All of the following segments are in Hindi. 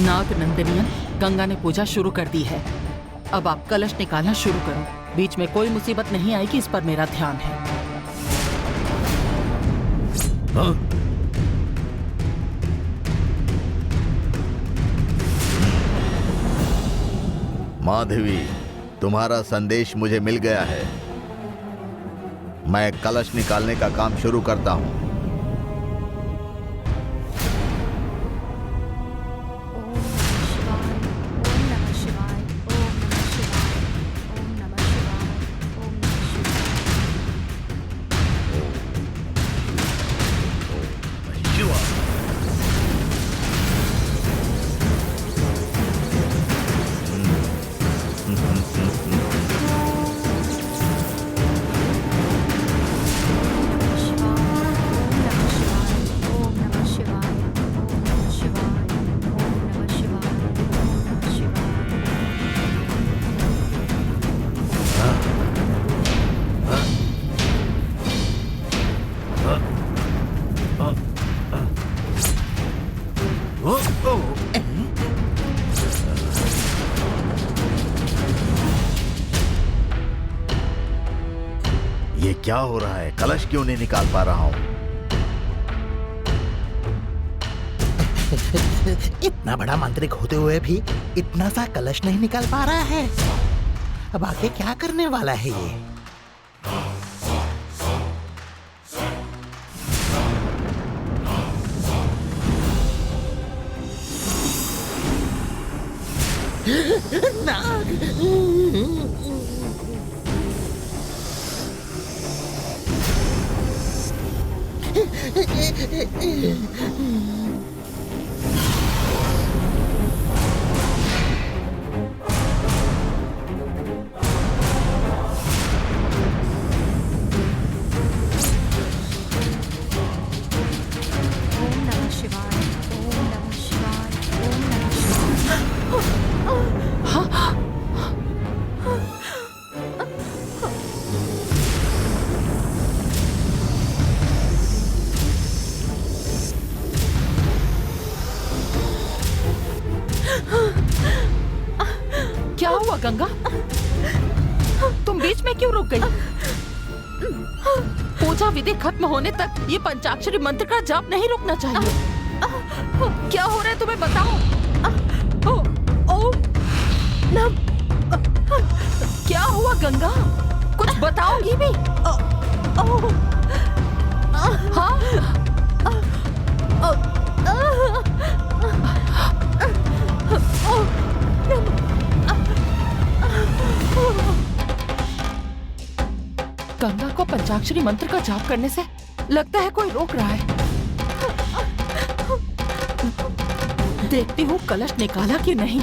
नाग नंदनियन, गंगा ने पूजा शुरू कर दी है। अब आप कलश निकालना शुरू करो। बीच में कोई मुसीबत नहीं आएगी, इस पर मेरा ध्यान है। हाँ? माधवी, तुम्हारा संदेश मुझे मिल गया है। मैं कलश निकालने का काम शुरू करता हूं। ये क्या हो रहा है? कलश क्यों नहीं निकाल पा रहा हूं? इतना बड़ा मांत्रिक होते हुए भी इतना सा कलश नहीं निकाल पा रहा है। अब आगे क्या करने वाला है ये? नाग! क्या हुआ गंगा? तुम बीच में क्यों रुक गई? पूजा विधि खत्म होने तक ये पंचाक्षरी मंत्र का जाप नहीं रुकना चाहिए। क्या हो रहा है तुम्हें बताओ। क्या हुआ गंगा? कुछ बताओगी भी? हाँ? गंगा को पंचाक्षरी मंत्र का जाप करने से लगता है कोई रोक रहा है। देखती हूँ कलश निकाला कि नहीं।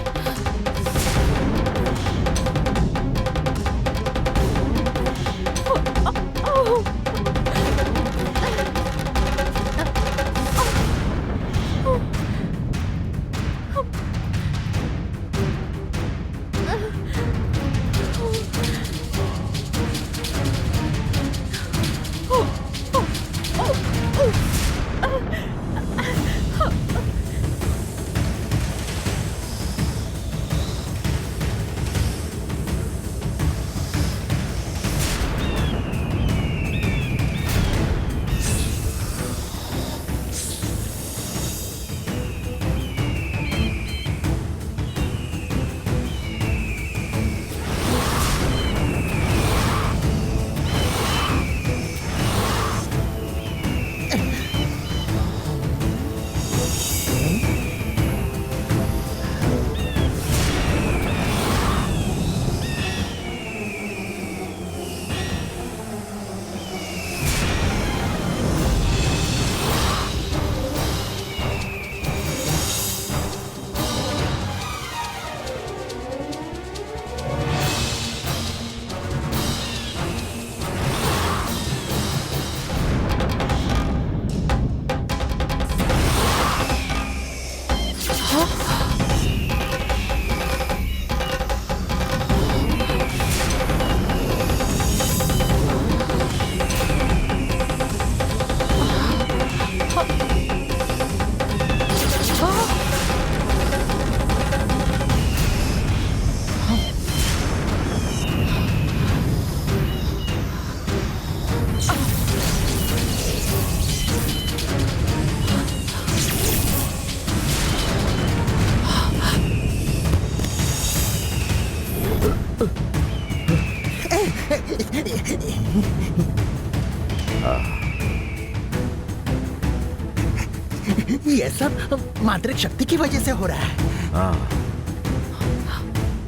ये सब मांत्रिक शक्ति की वजह से हो रहा है। हाँ,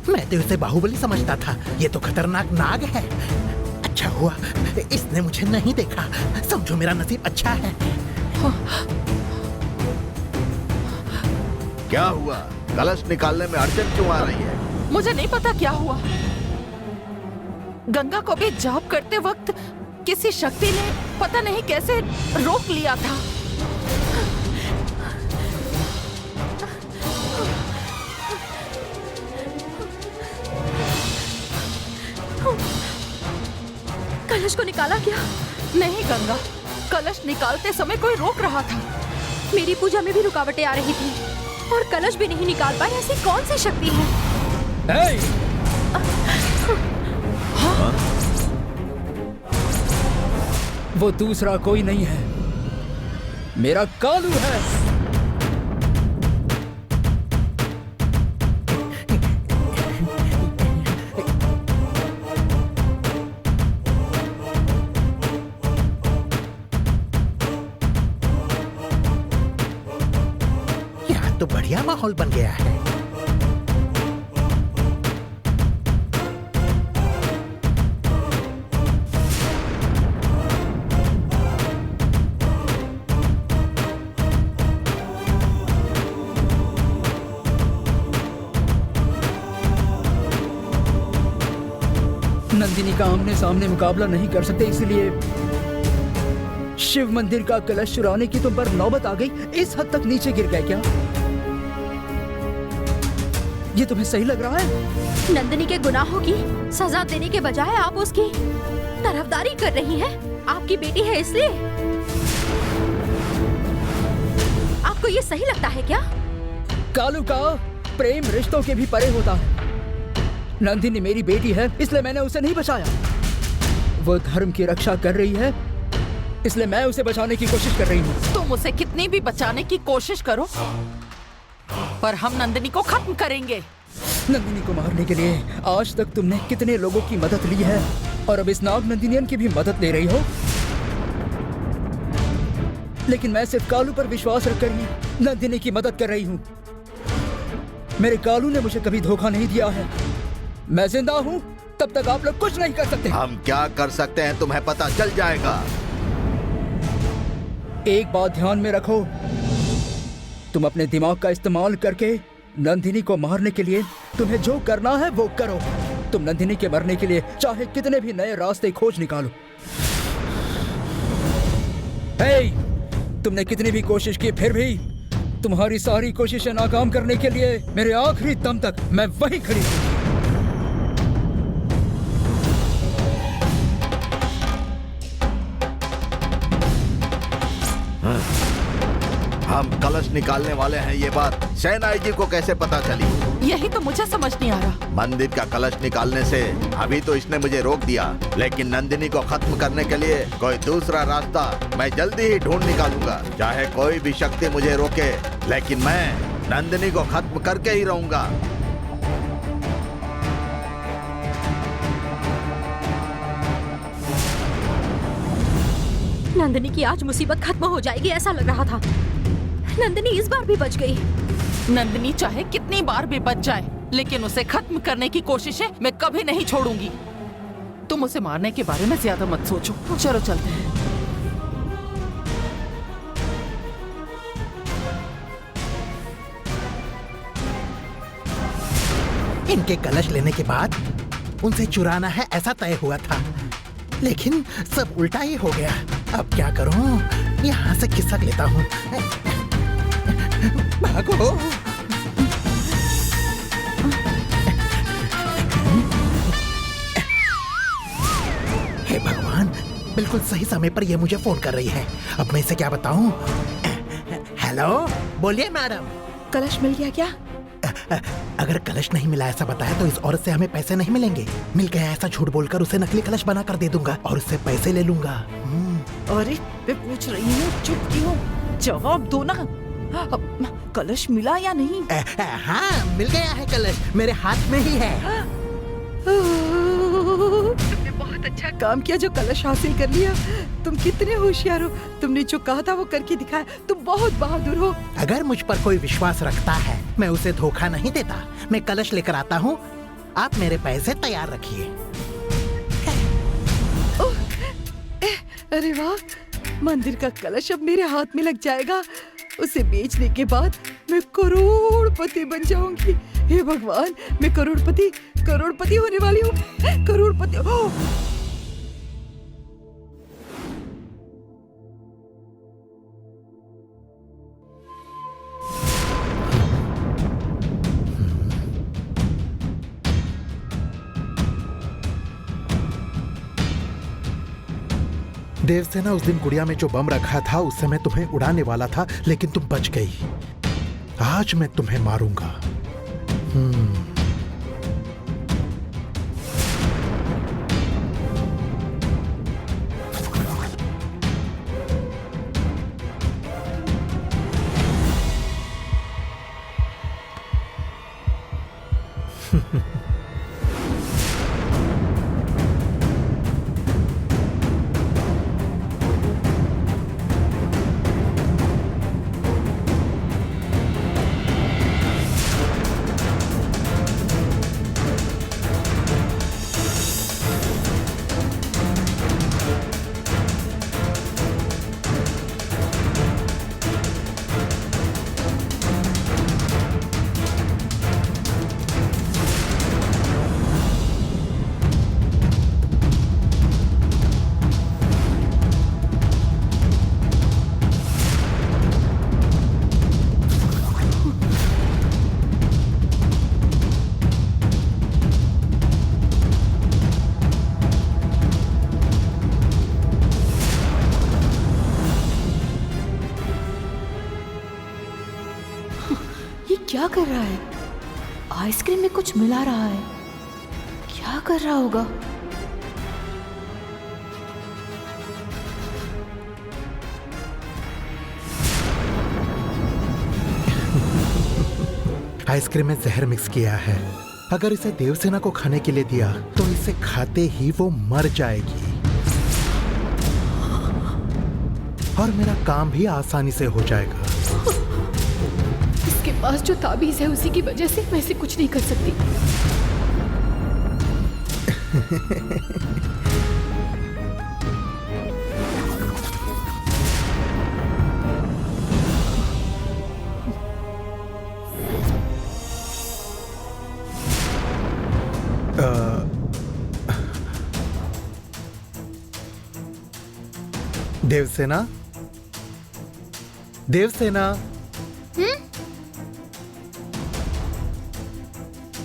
मैं तो इसे बाहुबली समझता था, ये तो खतरनाक नाग है। अच्छा हुआ इसने मुझे नहीं देखा, समझो मेरा नसीब अच्छा है। क्या हुआ? कलश निकालने में अड़चन क्यों आ रही है? मुझे नहीं पता क्या हुआ। गंगा को भी जाप करते वक्त किसी शक्ति ने पता नहीं कैसे रोक लिया था। कलश को निकाला क्या? नहीं गंगा, कलश निकालते समय कोई रोक रहा था। मेरी पूजा में भी रुकावटें आ रही थी और कलश भी नहीं निकाल पाए। ऐसी कौन सी शक्ति है? वो दूसरा कोई नहीं है, मेरा कालू है। यहाँ तो बढ़िया माहौल बन गया है। नंदिनी का आमने सामने मुकाबला नहीं कर सकते, इसलिए शिव मंदिर का कलश चुराने की तुम पर नौबत आ गई। इस हद तक नीचे गिर गए क्या? ये तुम्हें सही लग रहा है? नंदिनी के गुनाहों की सजा देने के बजाय आप उसकी तरफदारी कर रही हैं। आपकी बेटी है इसलिए। आपको ये सही लगता है क्या? कालू का प्रेम रिश्तों के भी परे होता है। नंदिनी मेरी बेटी है, इसलिए मैंने उसे नहीं बचाया। वो धर्म की रक्षा कर रही है, इसलिए मैं उसे बचाने की कोशिश कर रही हूँ। तुम उसे कितनी भी बचाने की कोशिश करो, पर हम नंदिनी को खत्म करेंगे। नंदिनी को मारने के लिए आज तक तुमने कितने लोगों की मदद ली है, और अब इस नाग नंदिनियन की भी मदद ले रही हो। लेकिन मैं सिर्फ कालू पर विश्वास रखकर ही नंदिनी की मदद कर रही हूँ। मेरे कालू ने मुझे कभी धोखा नहीं दिया है। मैं जिंदा हूँ तब तक आप लोग कुछ नहीं कर सकते। हम क्या कर सकते हैं तुम्हें पता चल जाएगा। एक बात ध्यान में रखो, तुम अपने दिमाग का इस्तेमाल करके नंदिनी को मारने के लिए तुम्हें जो करना है वो करो। तुम नंदिनी के मरने के लिए चाहे कितने भी नए रास्ते खोज निकालो। हे, तुमने कितनी भी कोशिश की, फिर भी तुम्हारी सारी कोशिशें नाकाम करने के लिए मेरे आखिरी दम तक मैं वहीं खड़ी हूँ। हम कलश निकालने वाले हैं, ये बात शहनाई जी को कैसे पता चली? यही तो मुझे समझ नहीं आ रहा। मंदिर का कलश निकालने से अभी तो इसने मुझे रोक दिया, लेकिन नंदिनी को खत्म करने के लिए कोई दूसरा रास्ता मैं जल्दी ही ढूंढ निकालूंगा। चाहे कोई भी शक्ति मुझे रोके, लेकिन मैं नंदिनी को खत्म करके ही रहूंगा। नंदिनी की आज मुसीबत खत्म हो जाएगी ऐसा लग रहा था। नंदिनी इस बार भी बच गई। नंदिनी चाहे कितनी बार भी बच जाए, लेकिन उसे खत्म करने की कोशिशें मैं कभी नहीं छोड़ूंगी। तुम उसे मारने के बारे में ज्यादा मत सोचो। चलो चलते हैं। इनके कलश लेने के बाद उनसे चुराना है ऐसा तय हुआ था, लेकिन सब उल्टा ही हो गया। अब क्या करूं? यहाँ से खिसक लेता हूँ। भागो! हे भगवान, बिल्कुल सही समय पर यह मुझे फोन कर रही है। अब मैं इसे क्या बताऊं? हेलो, बोलिए मैडम। कलश मिल गया क्या? अगर कलश नहीं मिला ऐसा बताया तो इस औरत से हमें पैसे नहीं मिलेंगे। मिल गया ऐसा झूठ बोलकर उसे नकली कलश बना कर दे दूंगा और उससे पैसे ले लूंगा। अरे मैं पूछ रही हूँ, चुप क्यों? जवाब दो ना। कलश मिला या नहीं? हाँ, मिल गया है कलश, मेरे हाथ में ही है। तुमने बहुत बहुत अच्छा काम किया जो कलश हासिल कर लिया। तुम कितने होशियार हो, तुमने जो कहा था वो करके दिखाया। तुम बहुत बहादुर हो। अगर मुझ पर कोई विश्वास रखता है मैं उसे धोखा नहीं देता। मैं कलश लेकर आता हूँ, आप मेरे पैसे तैयार रखिए। अरे वाह, मंदिर का कलश अब मेरे हाथ में लग जाएगा। उसे बेचने के बाद मैं करोड़पति बन जाऊंगी। हे भगवान, मैं करोड़पति होने वाली हूँ। करोड़पति। ओह! देवसेना, उस दिन गुड़िया में जो बम रखा था उससे मैं तुम्हें उड़ाने वाला था, लेकिन तुम बच गई। आज मैं तुम्हें मारूंगा। क्या कर रहा है? आइसक्रीम में कुछ मिला रहा है। क्या कर रहा होगा? आइसक्रीम में जहर मिक्स किया है। अगर इसे देवसेना को खाने के लिए दिया तो इसे खाते ही वो मर जाएगी और मेरा काम भी आसानी से हो जाएगा। इसके पास जो ताबीज है उसी की वजह से मैं इसे कुछ नहीं कर सकती। देवसेना, देवसेना।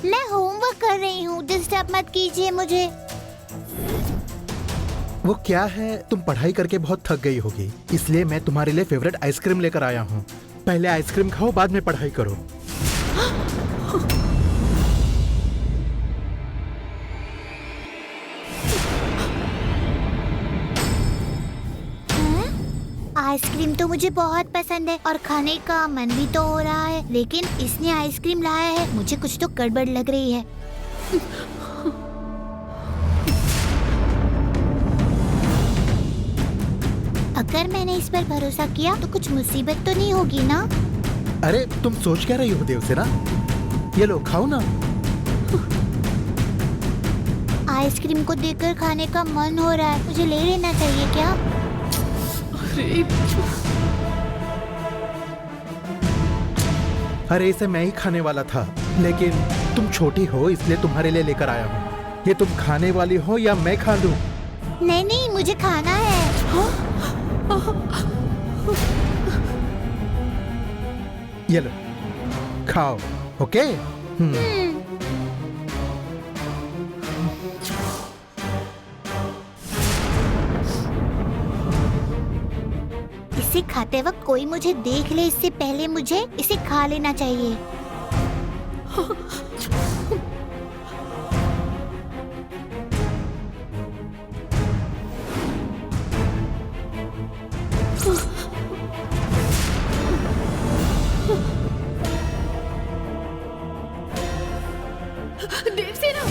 मैं होमवर्क कर रही हूँ, डिस्टर्ब मत कीजिए मुझे। वो क्या है, तुम पढ़ाई करके बहुत थक गई होगी, इसलिए मैं तुम्हारे लिए फेवरेट आइसक्रीम लेकर आया हूँ। पहले आइसक्रीम खाओ, बाद में पढ़ाई करो। आइसक्रीम तो मुझे बहुत पसंद है और खाने का मन भी तो हो रहा है, लेकिन इसने आइसक्रीम लाया है, मुझे कुछ तो गड़बड़ लग रही है। अगर मैंने इस पर भरोसा किया तो कुछ मुसीबत तो नहीं होगी ना? अरे तुम सोच क्या रही हो देवसेना? ये लो, खाओ ना। आइसक्रीम को देखकर खाने का मन हो रहा है, मुझे ले लेना चाहिए क्या? अरे इसे मैं ही खाने वाला था, लेकिन तुम छोटी हो इसलिए तुम्हारे लिए लेकर आया हूँ। ये तुम खाने वाली हो या मैं खा लूं? नहीं नहीं, मुझे खाना है। ये लो, खाओ। ओके? इसे खाते वक्त कोई मुझे देख ले, इससे पहले मुझे इसे खा लेना चाहिए। देवसेना!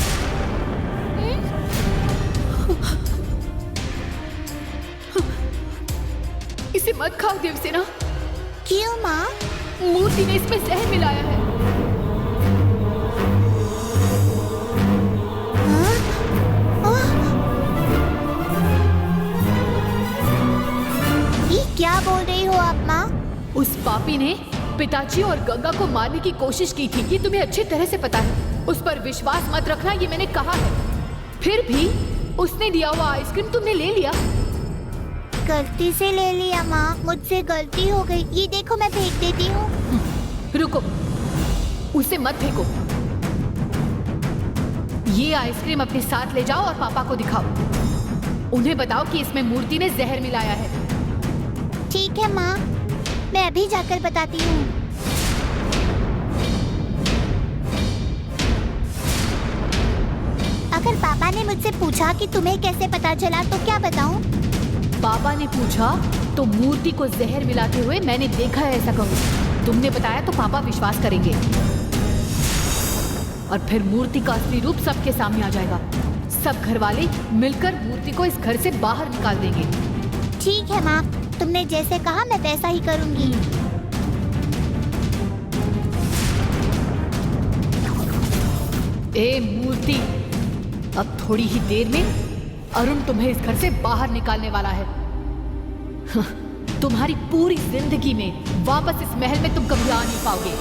इसे मत खाओ देवसेना। क्यों माँ? मूर्ति ने इसमें जहर मिलाया है। ये क्या बोल रही हो आप माँ? उस पापी ने पिताजी और गंगा को मारने की कोशिश की थी, ये तुम्हें अच्छी तरह से पता है। उस पर विश्वास मत रखना, ये मैंने कहा है। फिर भी उसने दिया हुआ आइसक्रीम तुमने ले लिया। गलती से ले लिया माँ, मुझसे गलती हो गई। ये देखो मैं फेंक देती हूँ। रुको, उसे मत फेंको। ये आइसक्रीम अपने साथ ले जाओ और पापा को दिखाओ। उन्हें बताओ कि इसमें मूर्ति ने जहर मिलाया है। ठीक है माँ, मैं अभी जाकर बताती हूँ। अगर पापा ने मुझसे पूछा कि तुम्हें कैसे पता चला तो क्या बताऊँ? पापा ने पूछा तो मूर्ति को जहर मिलाते हुए मैंने देखा है ऐसा कहूँ। तुमने बताया तो पापा विश्वास करेंगे और फिर मूर्ति का असली रूप सबके सामने आ जाएगा। सब घर वाले मिलकर मूर्ति को इस घर से बाहर निकाल देंगे। ठीक है माँ, तुमने जैसे कहा मैं वैसा ही करूँगी। ए मूर्ति, अब थोड़ी ही देर में अरुण तुम्हें इस घर से बाहर निकालने वाला है। तुम्हारी पूरी जिंदगी में वापस इस महल में तुम कभी आ नहीं पाओगे।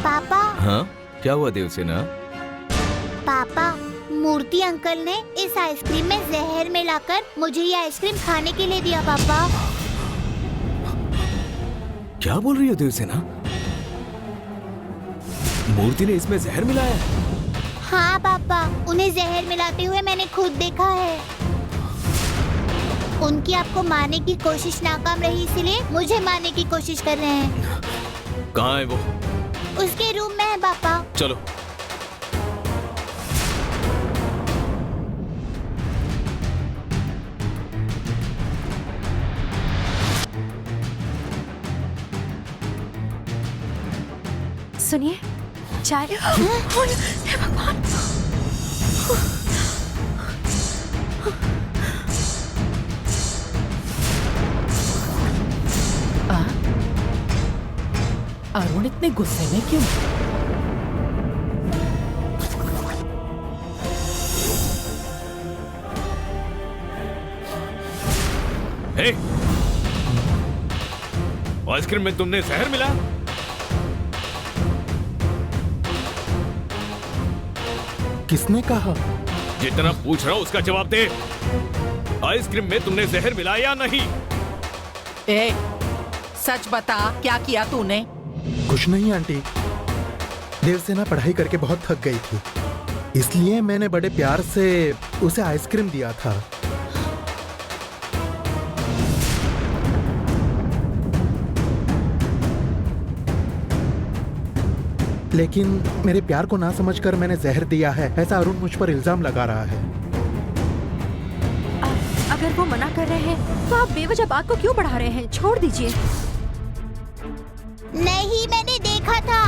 पापा। हाँ, क्या हुआ देवसेना? पापा, मूर्ति अंकल ने इस आइसक्रीम में जहर मिलाकर मुझे ये आइसक्रीम खाने के लिए दिया। पापा, क्या बोल रही हो देवसेना? मूर्ति ने इसमें जहर मिलाया है? हाँ पापा, उन्हें जहर मिलाते हुए मैंने खुद देखा है। उनकी आपको मारने की कोशिश नाकाम रही, इसलिए मुझे मारने की कोशिश कर रहे हैं। कहाँ है वो? उसके रूम में है पापा। चलो। सुनिए, चाय। हे भगवान। अरुण इतने गुस्से में क्यों? हे, आइसक्रीम में तुमने जहर मिला? किसने कहा? जितना पूछ रहा हूं उसका जवाब दे। आइसक्रीम में तुमने जहर मिलाया या नहीं? ए, सच बता, क्या किया तूने? कुछ नहीं आंटी, देवसेना पढ़ाई करके बहुत थक गई थी, इसलिए मैंने बड़े प्यार से उसे आइसक्रीम दिया था। लेकिन मेरे प्यार को ना समझकर मैंने जहर दिया है, ऐसा अरुण मुझ पर इल्जाम लगा रहा है। अगर वो मना कर रहे हैं तो आप बेवजह बात को क्यों बढ़ा रहे हैं? छोड़ दीजिए। नहीं, मैंने देखा था,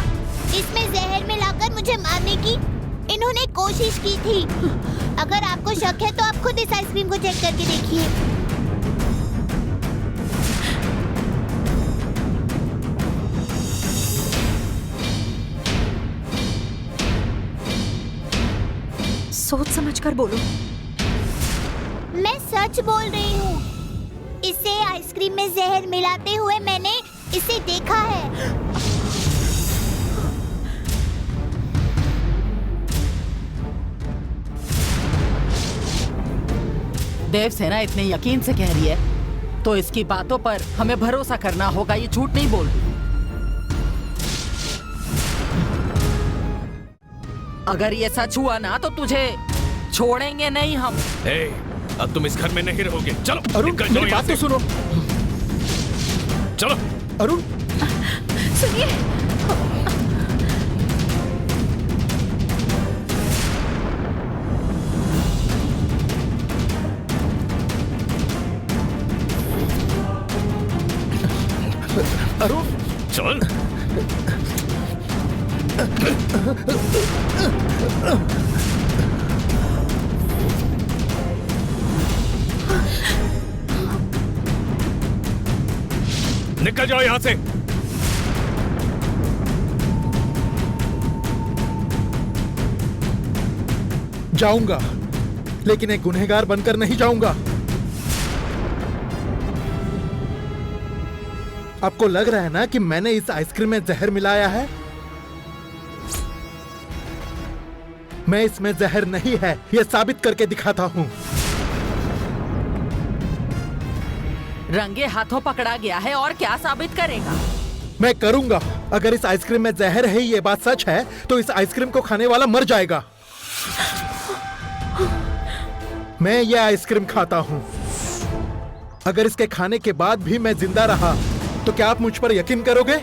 इसमें जहर मिलाकर मुझे मारने की इन्होंने कोशिश की थी। अगर आपको शक है तो आप खुद इस आइसक्रीम को चेक करके देखिए। सोच समझकर बोलो। मैं सच बोल रही हूँ, इसे आइसक्रीम में जहर मिलाते हुए मैंने इसे देखा है। देवसेना इतने यकीन से कह रही है तो इसकी बातों पर हमें भरोसा करना होगा। ये झूठ नहीं बोल रही। अगर ये सच हुआ ना तो तुझे छोड़ेंगे नहीं हम। अब तुम इस घर में नहीं रहोगे। चलो अरुण, निकल जाओ मेरी यहाँ बात तो से। सुनो। चलो अरुण, सुनिए, अरुण, चल। निकल जाओ यहां से। जाऊंगा, लेकिन एक गुनहगार बनकर नहीं जाऊंगा। आपको लग रहा है ना कि मैंने इस आइसक्रीम में जहर मिलाया है? मैं इसमें जहर नहीं है, यह साबित करके दिखाता हूं। रंगे हाथों पकड़ा गया है और क्या साबित करेगा? मैं करूंगा। अगर इस आइसक्रीम में जहर है, ये बात सच है, तो इस आइसक्रीम को खाने वाला मर जाएगा। मैं ये आइसक्रीम खाता हूं। अगर इसके खाने के बाद भी मैं जिंदा रहा, तो क्या आप मुझ पर यकीन करोगे?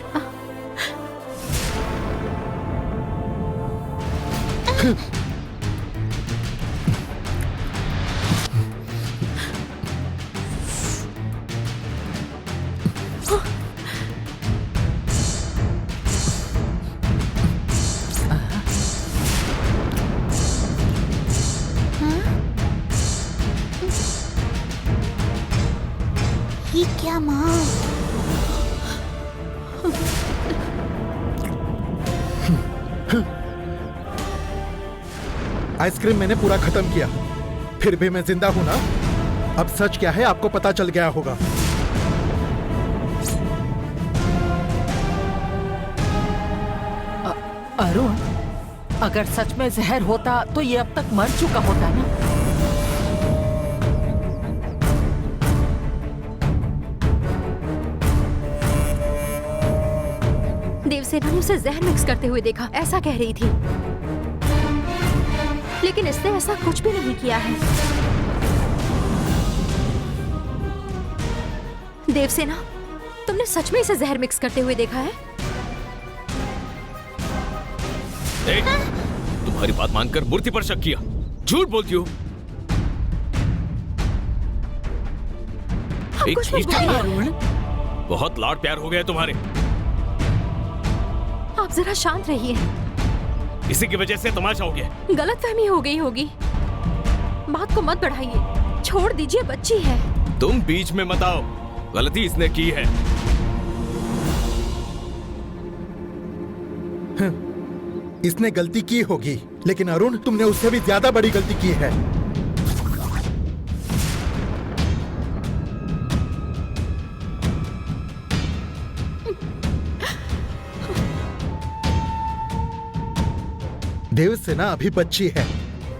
ये क्या माँ? आइसक्रीम मैंने पूरा खत्म किया, फिर भी मैं जिंदा हूं ना। अब सच क्या है आपको पता चल गया होगा। अरुण, अगर सच में जहर होता तो ये अब तक मर चुका होता ना। देवसेना ने उसे जहर मिक्स करते हुए देखा, ऐसा कह रही थी, लेकिन इसने ऐसा कुछ भी नहीं किया है। देवसेना, तुमने सच में इसे जहर मिक्स करते हुए देखा है? देख, तुम्हारी बात मानकर मूर्ति पर शक किया। झूठ बोलती हो। आप कुछ मत बोलिए। अरुण, बहुत लाड प्यार हो गया तुम्हारे। आप जरा शांत रहिए। इसी की वजह से तमाशा हो गया। गलतफहमी हो गई होगी। बात को मत बढ़ाइए, छोड़ दीजिए, बच्ची है। तुम बीच में मत आओ, गलती इसने की है। इसने गलती की होगी, लेकिन अरुण, तुमने उससे भी ज्यादा बड़ी गलती की है। देवसेना अभी बच्ची है,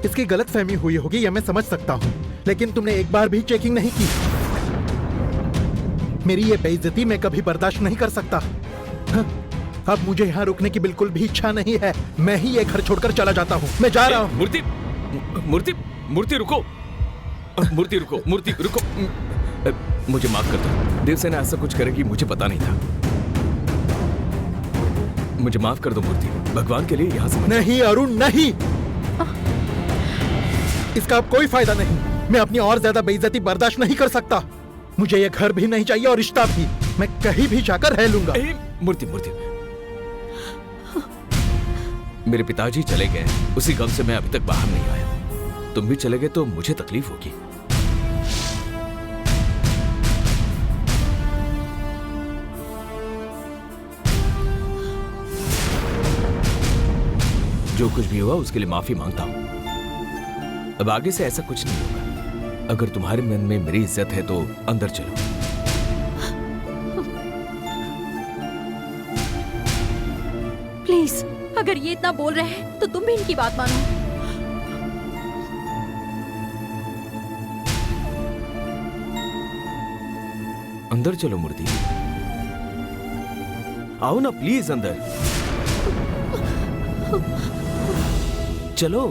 इसकी गलतफहमी हुई होगी, यह मैं समझ सकता हूं, लेकिन तुमने एक बार भी चेकिंग नहीं की। मेरी ये बेइज्जती मैं कभी बर्दाश्त नहीं कर सकता। अब मुझे यहाँ रुकने की बिल्कुल भी इच्छा नहीं है। मैं ही ये घर छोड़कर चला जाता हूँ। मैं जा रहा हूँ। मूर्ति, मूर्ति, मूर्ति रुको। मूर्ति रुको, मूर्ति रुको। मुझे माफ कर दो। देवसेना ऐसा कुछ करेगी मुझे पता नहीं था। मुझे माफ कर दो मूर्ति, भगवान के लिए यहाँ से नहीं अरुण, नहीं। इसका अब कोई फायदा नहीं। मैं अपनी और ज्यादा बेइज्जती बर्दाश्त नहीं कर सकता। मुझे ये घर भी नहीं चाहिए और रिश्ता भी। मैं कहीं भी जाकर रह लूंगा। मूर्ति, मूर्ति, मेरे पिताजी चले गए, उसी गम से मैं अभी तक बाहर नहीं आया। तुम भी चले गए तो मुझे तकलीफ होगी। जो कुछ भी हुआ उसके लिए माफी मांगता हूं। अब आगे से ऐसा कुछ नहीं होगा। अगर तुम्हारे मन में मेरी इज्जत है तो अंदर चलो। प्लीज, अगर ये इतना बोल रहे हैं तो तुम भी इनकी बात मानो। अंदर चलो मूर्ति, आओ ना प्लीज अंदर चलो।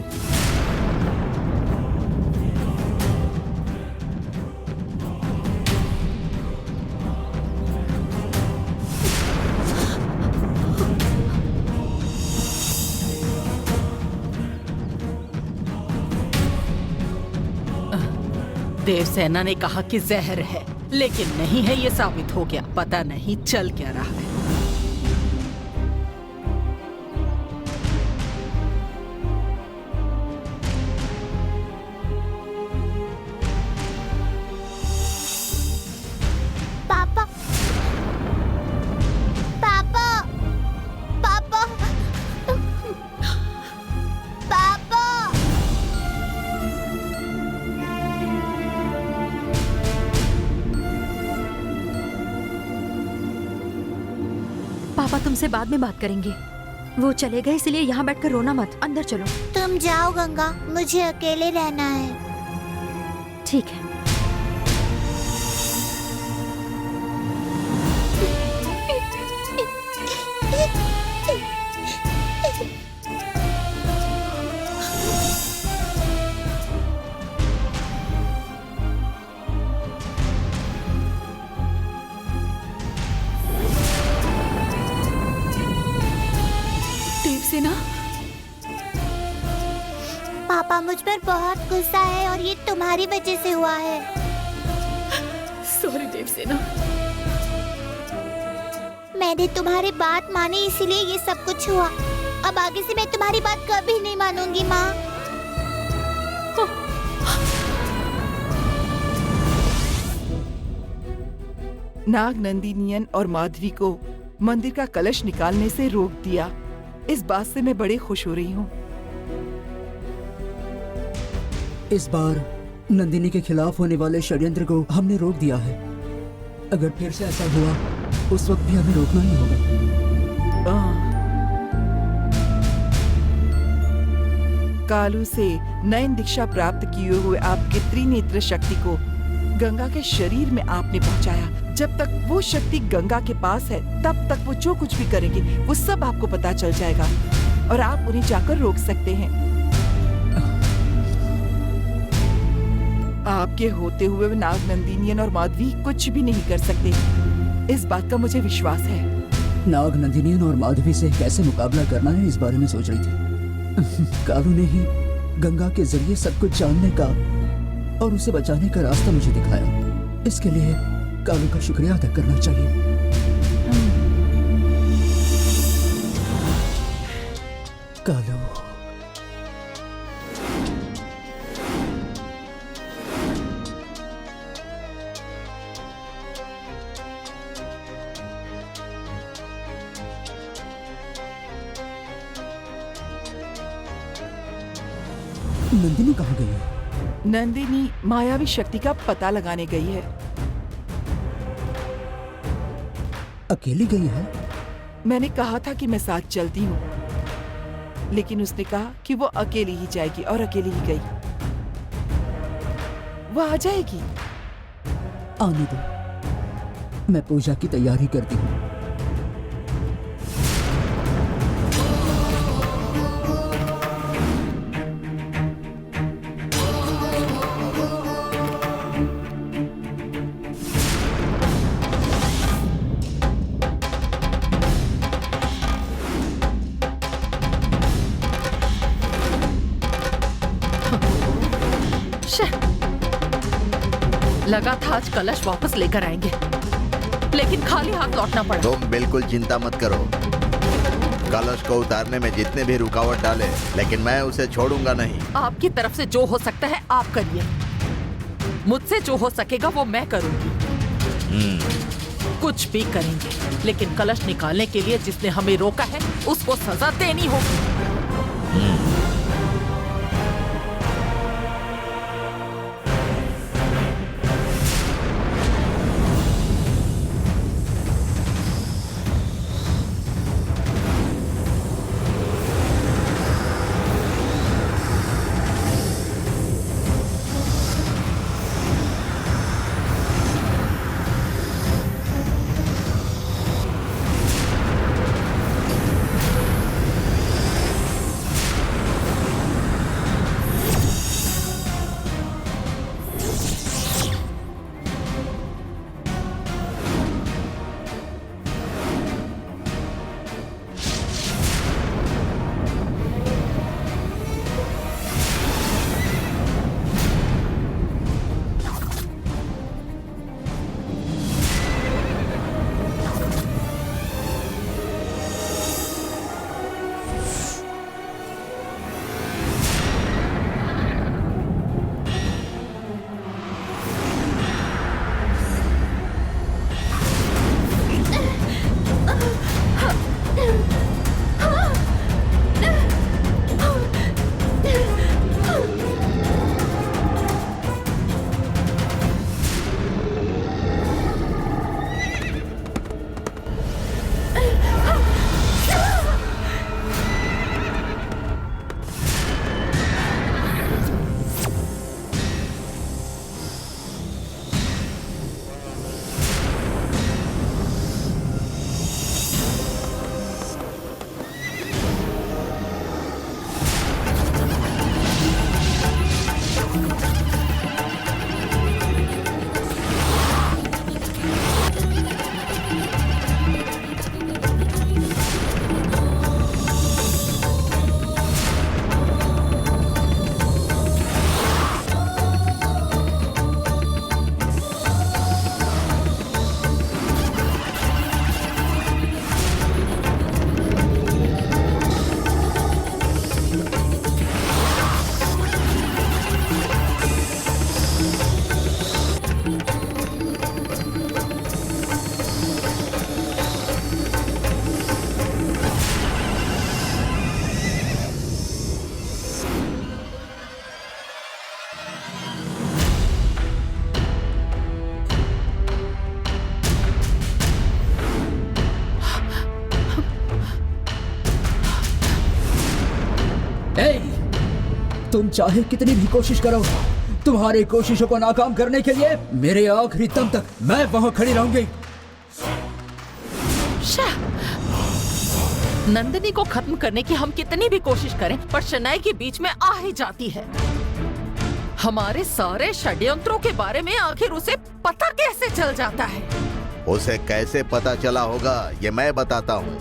देवसेना ने कहा कि जहर है, लेकिन नहीं है, ये साबित हो गया। पता नहीं चल क्या रहा है। पापा तुमसे बाद में बात करेंगे। वो चले गए इसलिए यहाँ बैठकर रोना मत, अंदर चलो। तुम जाओ गंगा, मुझे अकेले रहना है। ठीक है। देवसेना, पापा मुझ पर बहुत गुस्सा है और ये तुम्हारी वजह से हुआ है। सॉरी देवसेना। मैंने तुम्हारी बात मानी इसीलिए ये सब कुछ हुआ। अब आगे से मैं तुम्हारी बात कभी नहीं मानूंगी माँ। नाग नंदिनियन और माधवी को मंदिर का कलश निकालने से रोक दिया। इस बात से मैं बड़ी खुश हो रही हूँ। इस बार नंदिनी के खिलाफ होने वाले षड्यंत्र को हमने रोक दिया है। अगर फिर से ऐसा हुआ उस वक्त भी हमें रोकना ही होगा। कालू से नयन दीक्षा प्राप्त किए हुए आपके त्रिनेत्र शक्ति को गंगा के शरीर में आपने पहुंचाया। जब तक वो शक्ति गंगा के पास है तब तक वो जो कुछ भी करेंगे वो सब आपको पता चल जाएगा और आप उन्हें जाकर रोक सकते हैं। आपके होते हुए नाग नंदिनियन और माधवी कुछ भी नहीं कर सकते। इस बात का मुझे विश्वास है। नाग नंदिनियन और माधवी से कैसे मुकाबला करना है इस बारे में सोच रही थी। कालू ने ही गंगा के जरिए सब कुछ जानने का और उसे बचाने का रास्ता मुझे दिखाया। इसके लिए कालू का शुक्रिया अदा करना चाहिए। कालू, नंदिनी कहाँ गई है? नंदिनी मायावी शक्ति का पता लगाने गई है। अकेली गई है? मैंने कहा था कि मैं साथ चलती हूँ, लेकिन उसने कहा कि वो अकेली ही जाएगी और अकेली ही गई। वो आ जाएगी। आने दो, मैं पूजा की तैयारी करती हूँ। लगा था आज कलश वापस लेकर आएंगे, लेकिन खाली हाथ लौटना पड़ा। तुम बिल्कुल चिंता मत करो। कलश को उतारने में जितने भी रुकावट डाले, लेकिन मैं उसे छोड़ूंगा नहीं। आपकी तरफ से जो हो सकता है आप करिए, मुझसे जो हो सकेगा वो मैं करूंगी। कुछ भी करेंगे, लेकिन कलश निकालने के लिए जिसने हमें रोका है उसको सजा देनी होगी। ए, तुम चाहे कितनी भी कोशिश करो, तुम्हारी कोशिशों को नाकाम करने के लिए मेरे आखिरी दम तक मैं वहां खड़ी रहूंगी। नंदिनी को खत्म करने की हम कितनी भी कोशिश करें, पर शनाई के बीच में आ ही जाती है। हमारे सारे षड्यंत्रों के बारे में आखिर उसे पता कैसे चल जाता है? उसे कैसे पता चला होगा ये मैं बताता हूँ।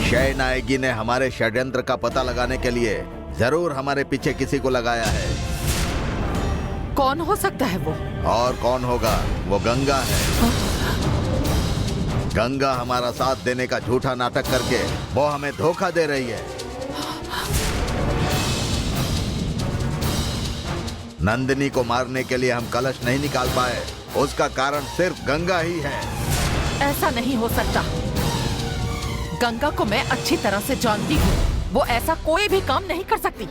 शहनायगी ने हमारे षड्यंत्र का पता लगाने के लिए जरूर हमारे पीछे किसी को लगाया है। कौन हो सकता है वो? और कौन होगा? वो गंगा है। गंगा हमारा साथ देने का झूठा नाटक करके वो हमें धोखा दे रही है। नंदिनी को मारने के लिए हम कलश नहीं निकाल पाए, उसका कारण सिर्फ गंगा ही है। ऐसा नहीं हो सकता। गंगा को मैं अच्छी तरह से जानती हूँ, वो ऐसा कोई भी काम नहीं कर सकती।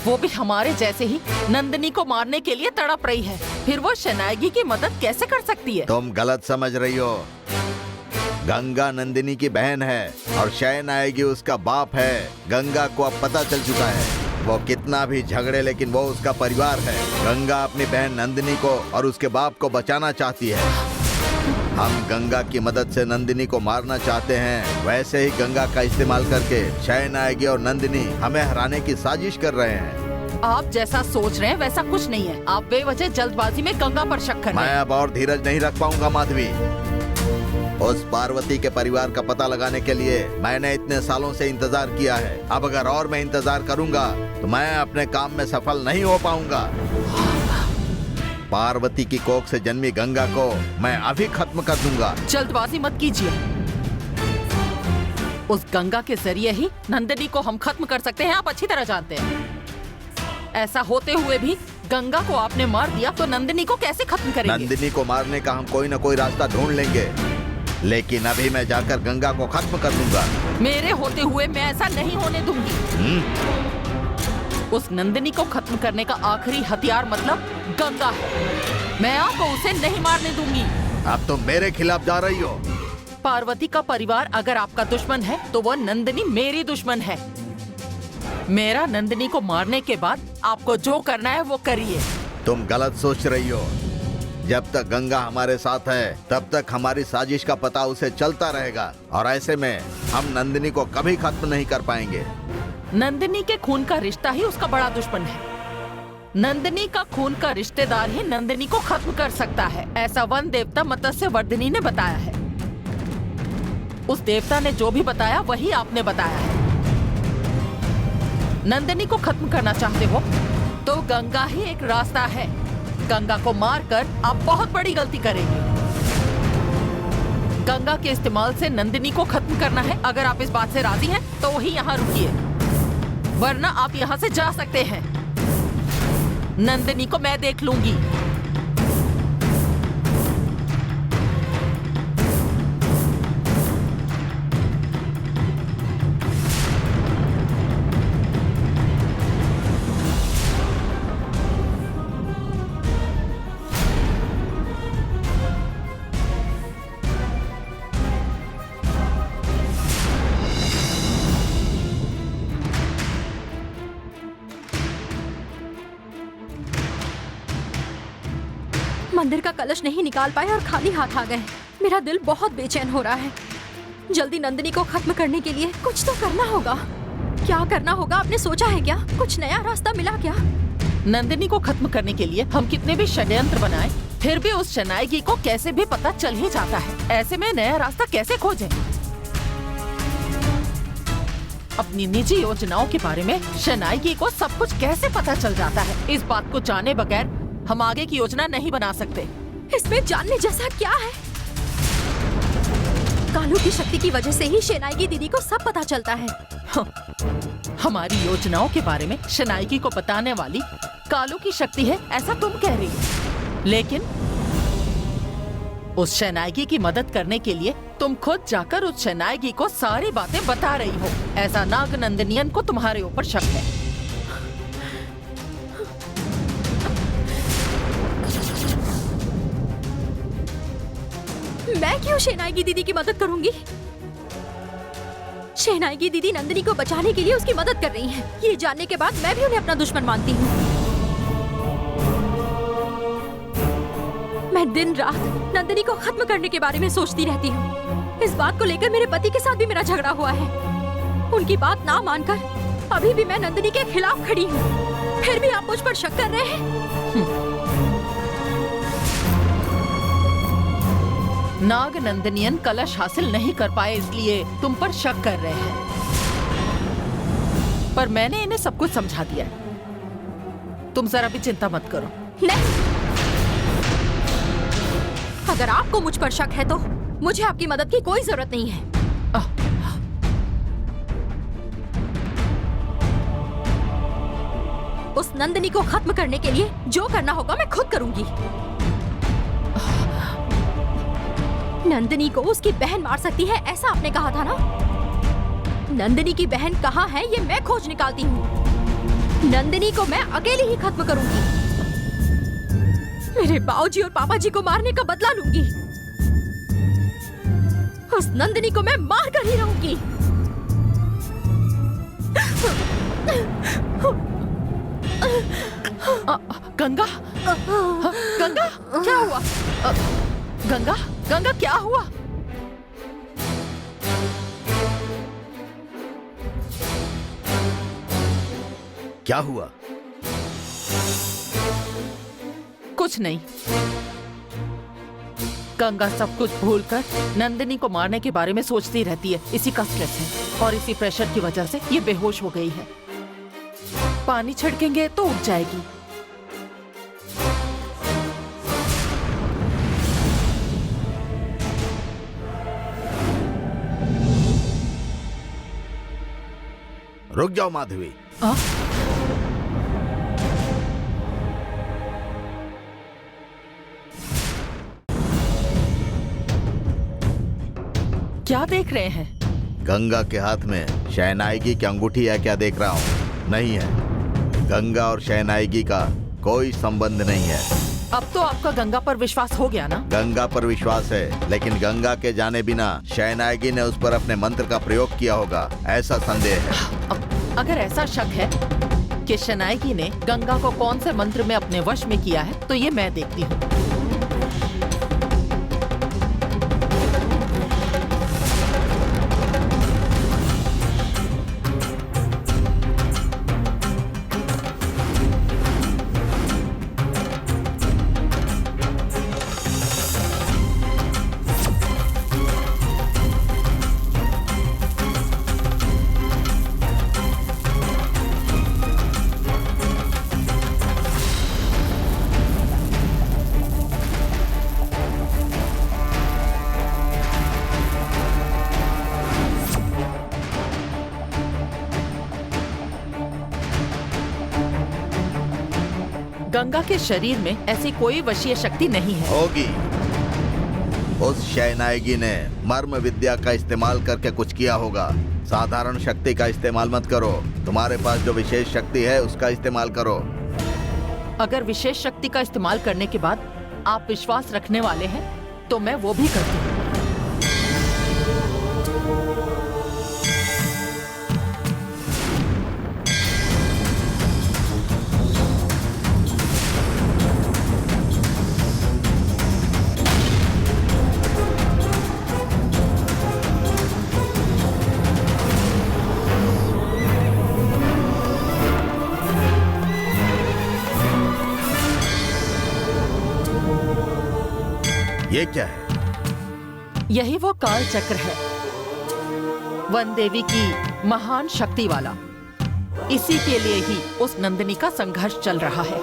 वो भी हमारे जैसे ही नंदिनी को मारने के लिए तड़प रही है, फिर वो शनायगी की मदद कैसे कर सकती है? तुम गलत समझ रही हो। गंगा नंदिनी की बहन है और शहनायगी उसका बाप है। गंगा को अब पता चल चुका है, वो कितना भी झगड़े लेकिन वो उसका परिवार है। गंगा अपनी बहन नंदिनी को और उसके बाप को बचाना चाहती है। हम गंगा की मदद से नंदिनी को मारना चाहते हैं, वैसे ही गंगा का इस्तेमाल करके शहनायगी और नंदिनी हमें हराने की साजिश कर रहे हैं। आप जैसा सोच रहे हैं वैसा कुछ नहीं है। आप बेवजह जल्दबाजी में गंगा पर शक कर रहे हैं। मैं अब और धीरज नहीं रख पाऊंगा माधवी। उस पार्वती के परिवार का पता लगाने के लिए मैंने इतने सालों से इंतजार किया है। अब अगर और मैं इंतजार करूंगा तो मैं अपने काम में सफल नहीं हो पाऊंगा। पार्वती की कोख से जन्मी गंगा को मैं अभी खत्म कर दूंगा। जल्दबाजी मत कीजिए। उस गंगा के जरिए ही नंदिनी को हम खत्म कर सकते हैं, आप अच्छी तरह जानते हैं। ऐसा होते हुए भी गंगा को आपने मार दिया तो नंदिनी को कैसे खत्म करेंगे? नंदिनी को मारने का हम कोई न कोई रास्ता ढूंढ लेंगे, लेकिन अभी मैं जाकर गंगा को खत्म कर दूंगा। मेरे होते हुए मैं ऐसा नहीं होने दूंगी। उस नंदिनी को खत्म करने का आखिरी हथियार मतलब गंगा है। मैं आपको उसे नहीं मारने दूंगी। अब तुम मेरे खिलाफ जा रही हो। पार्वती का परिवार अगर आपका दुश्मन है तो वो नंदिनी मेरी दुश्मन है। मेरा नंदिनी को मारने के बाद आपको जो करना है वो करिए। तुम गलत सोच रही हो। जब तक गंगा हमारे साथ है तब तक हमारी साजिश का पता उसे चलता रहेगा और ऐसे में हम नंदिनी को कभी खत्म नहीं कर पाएंगे। नंदिनी के खून का रिश्ता ही उसका बड़ा दुश्मन है। नंदिनी का खून का रिश्तेदार ही नंदिनी को खत्म कर सकता है, ऐसा वन देवता मत्स्यवर्धिनी ने बताया है। उस देवता ने जो भी बताया वही आपने बताया है। नंदिनी को खत्म करना चाहते हो तो गंगा ही एक रास्ता है। गंगा को मारकर आप बहुत बड़ी गलती करेंगे। गंगा के इस्तेमाल से नंदिनी को खत्म करना है। अगर आप इस बात से राजी हैं तो वही यहाँ रुकिए, वरना आप यहाँ से जा सकते हैं। नंदिनी को मैं देख लूंगी। मंदिर का कलश नहीं निकाल पाए और खाली हाथ आ गए। मेरा दिल बहुत बेचैन हो रहा है। जल्दी नंदिनी को खत्म करने के लिए कुछ तो करना होगा। क्या करना होगा आपने सोचा है क्या? कुछ नया रास्ता मिला क्या? नंदिनी को खत्म करने के लिए हम कितने भी षड्यंत्र बनाए, फिर भी उस शनायगी को कैसे भी पता चल ही जाता है। ऐसे में नया रास्ता कैसे खोजें? अपनी निजी योजनाओं के बारे में शनायगी को सब कुछ कैसे पता चल जाता है? इस बात को जाने बगैर हम आगे की योजना नहीं बना सकते। इसमें जानने जैसा क्या है? कालू की शक्ति की वजह से ही शनायगी दीदी को सब पता चलता है। हमारी योजनाओं के बारे में शनायगी को बताने वाली कालू की शक्ति है ऐसा तुम कह रही हो, लेकिन उस शनायगी की मदद करने के लिए तुम खुद जाकर उस शनायगी को सारी बातें बता रही हो। ऐसा नाग नंदिनियन को तुम्हारे ऊपर शक है। मैं क्यों शनायगी दीदी की मदद करूंगी? शहनाई की दीदी नंदिनी को बचाने के लिए उसकी मदद कर रही हैं। ये जानने के बाद मैं भी उन्हें अपना दुश्मन मानती हूँ। मैं दिन रात नंदिनी को खत्म करने के बारे में सोचती रहती हूँ। इस बात को लेकर मेरे पति के साथ भी मेरा झगड़ा हुआ है। उनकी बात ना मानकर अभी भी मैं नंदिनी के खिलाफ खड़ी हूँ। फिर भी आप मुझ पर शक कर रहे हैं। नाग नंदनियन कलश हासिल नहीं कर पाए इसलिए तुम पर शक कर रहे हैं, पर मैंने इन्हें सब कुछ समझा दिया है। तुम जरा भी चिंता मत करो। नहीं, अगर आपको मुझ पर शक है तो मुझे आपकी मदद की कोई जरूरत नहीं है। उस नंदिनी को खत्म करने के लिए जो करना होगा मैं खुद करूंगी। नंदिनी को उसकी बहन मार सकती है ऐसा आपने कहा था ना? नंदिनी की बहन कहाँ है ये मैं खोज निकालती हूँ। नंदिनी को मैं अकेली ही खत्म करूंगी। मेरे बाऊजी और पापा जी को मारने का बदला लूंगी। उस नंदिनी को मैं मार कर ही रहूंगी। गंगा, गंगा क्या हुआ? गंगा, गंगा क्या हुआ? क्या हुआ? कुछ नहीं। गंगा सब कुछ भूलकर नंदिनी को मारने के बारे में सोचती रहती है। इसी का स्ट्रेस है और इसी प्रेशर की वजह से ये बेहोश हो गई है। पानी छिड़केंगे तो उठ जाएगी। रुक जाओ माधवी। क्या देख रहे हैं? गंगा के हाथ में शहनाईगी की अंगूठी है क्या देख रहा हूँ? नहीं है। गंगा और शहनाईगी का कोई संबंध नहीं है। अब तो आपका गंगा पर विश्वास हो गया ना? गंगा पर विश्वास है, लेकिन गंगा के जाने बिना शहनाईगी ने उस पर अपने मंत्र का प्रयोग किया होगा, ऐसा संदेह है। अगर ऐसा शक है कि शहनाईगी ने गंगा को कौन से मंत्र में अपने वश में किया है, तो ये मैं देखती हूँ। गंगा के शरीर में ऐसी कोई वशीय शक्ति नहीं है। होगी। उस शहनाईगी ने मर्म विद्या का इस्तेमाल करके कुछ किया होगा। साधारण शक्ति का इस्तेमाल मत करो। तुम्हारे पास जो विशेष शक्ति है उसका इस्तेमाल करो। अगर विशेष शक्ति का इस्तेमाल करने के बाद आप विश्वास रखने वाले हैं तो मैं वो भी करती हूँ। ये क्या है? यही वो काल चक्र है, वन देवी की महान शक्ति वाला। इसी के लिए ही उस नंदिनी का संघर्ष चल रहा है।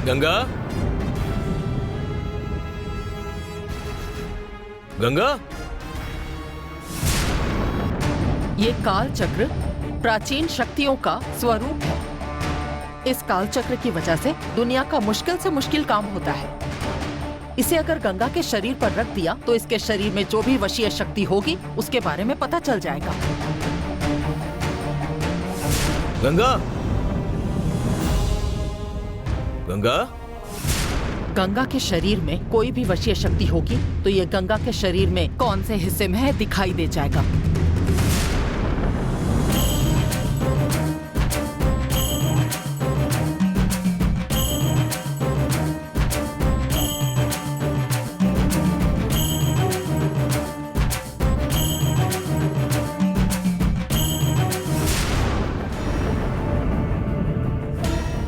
गंगा, गंगा, ये काल चक्र प्राचीन शक्तियों का स्वरूप है। इस काल चक्र की वजह से दुनिया का मुश्किल से मुश्किल काम होता है। इसे अगर गंगा के शरीर पर रख दिया तो इसके शरीर में जो भी वशीय शक्ति होगी उसके बारे में पता चल जाएगा। गंगा, गंगा, गंगा के शरीर में कोई भी वशीय शक्ति होगी तो ये गंगा के शरीर में कौन से हिस्से में है दिखाई दे जाएगा।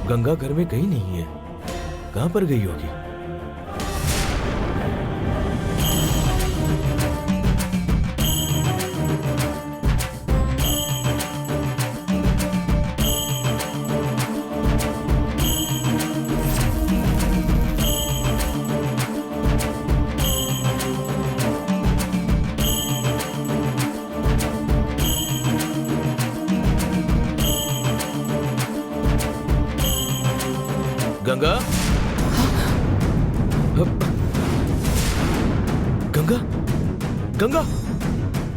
गंगा घर में कहीं नहीं है, कहां पर गई होगी? गंगा? गंगा? गंगा?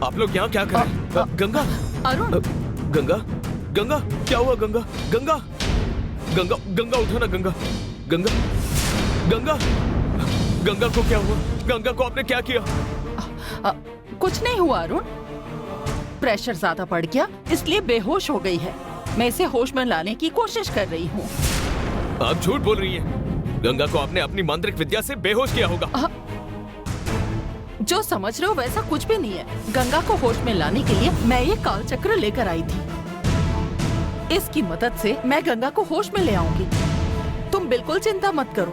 आप लोग यहाँ क्या कर रहे हैं? गंगा? अरुण! गंगा? गंगा? क्या हुआ गंगा? गंगा? गंगा? गंगा उठो ना गंगा! गंगा? गंगा? गंगा को क्या हुआ? गंगा को आपने क्या किया? कुछ नहीं हुआ अरुण, प्रेशर ज्यादा बढ़ गया इसलिए बेहोश हो गई है। मैं इसे होश में लाने की कोशिश कर रही हूँ। आप झूठ बोल रही हैं। गंगा को आपने अपनी मांत्रिक विद्या से बेहोश किया होगा। जो समझ रहे हो वैसा कुछ भी नहीं है। गंगा को होश में लाने के लिए मैं ये काल चक्र लेकर आई थी। इसकी मदद से मैं गंगा को होश में ले आऊंगी। तुम बिल्कुल चिंता मत करो।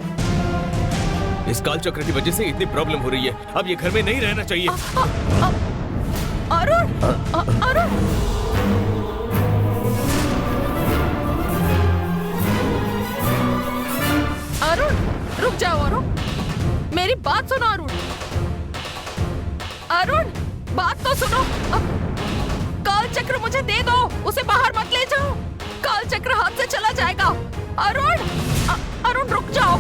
इस काल चक्र की वजह से इतनी प्रॉब्लम हो रही है, अब ये घर में नहीं रहना चाहिए। अरुण! अरुण! अरुण, रुक जाओ अरुण, मेरी बात सुनो अरुण। अरुण, बात तो सुनो। काल चक्र मुझे दे दो, उसे बाहर मत ले जाओ। काल चक्र हाथ से चला जाएगा। अरुण! अरुण रुक जाओ।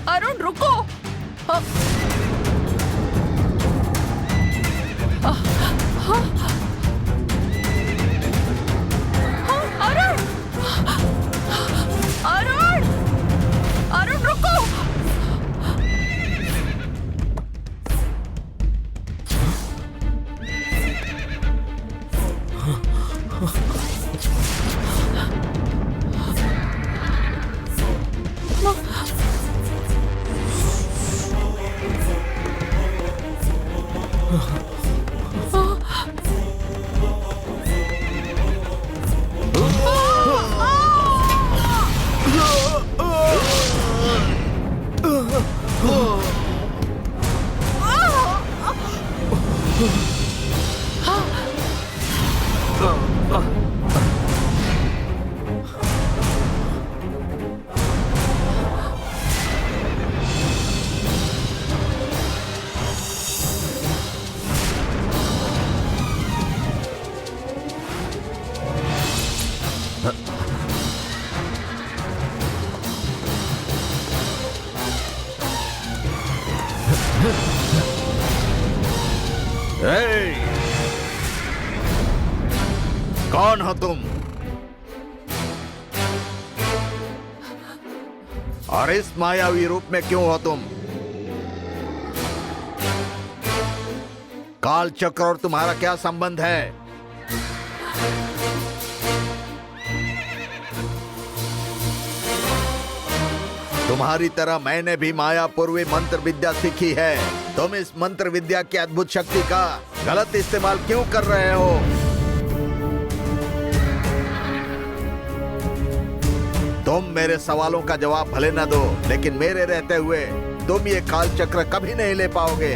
अरुण रुको। अरुण! अरुण! अरुण रुको। कौन हो तुम? और इस मायावी रूप में क्यों हो तुम? काल चक्र और तुम्हारा क्या संबंध है? तुम्हारी तरह मैंने भी माया पूर्वी मंत्र विद्या सीखी है। तुम इस मंत्र विद्या की अद्भुत शक्ति का गलत इस्तेमाल क्यों कर रहे हो? तुम मेरे सवालों का जवाब भले न दो, लेकिन मेरे रहते हुए तुम ये काल चक्र कभी नहीं ले पाओगे।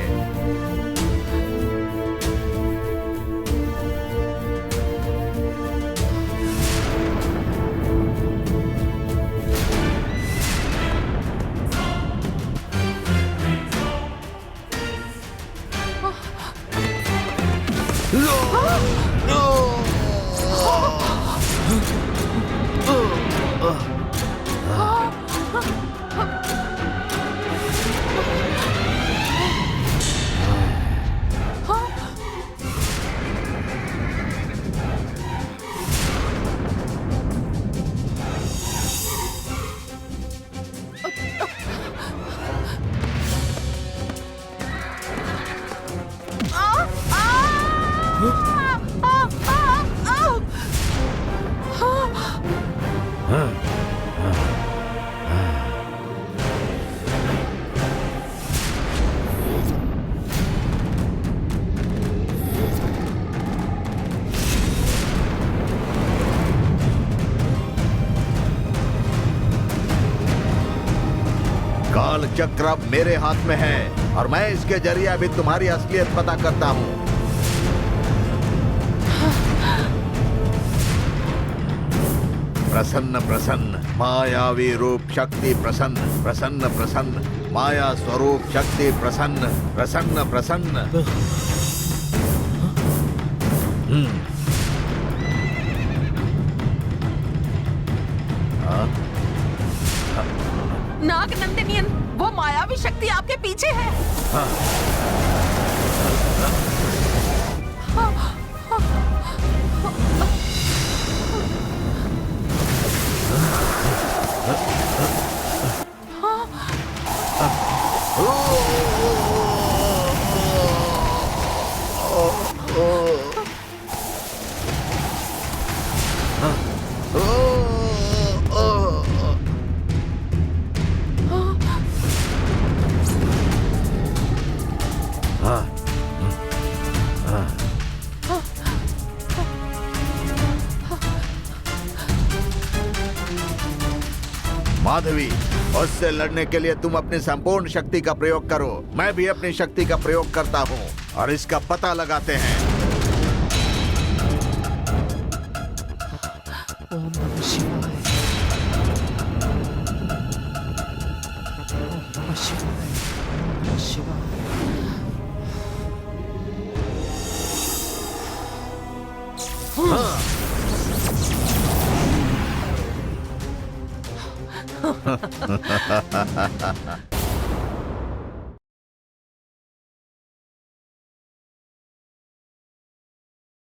काल चक्र अब मेरे हाथ में है और मैं इसके जरिए अभी तुम्हारी असलियत पता करता हूँ। प्रसन्न प्रसन्न मायावी रूप शक्ति प्रसन्न प्रसन्न प्रसन्न माया स्वरूप शक्ति प्रसन्न प्रसन्न प्रसन्न। नाग नंदिनियन, वो मायावी शक्ति आपके पीछे है। माधवी, उससे लड़ने के लिए तुम अपनी संपूर्ण शक्ति का प्रयोग करो। मैं भी अपनी शक्ति का प्रयोग करता हूँ और इसका पता लगाते हैं। ओम नमः शिवाय। ओम नमः शिवाय। नमः शिवाय। Ha ha ha ha ha.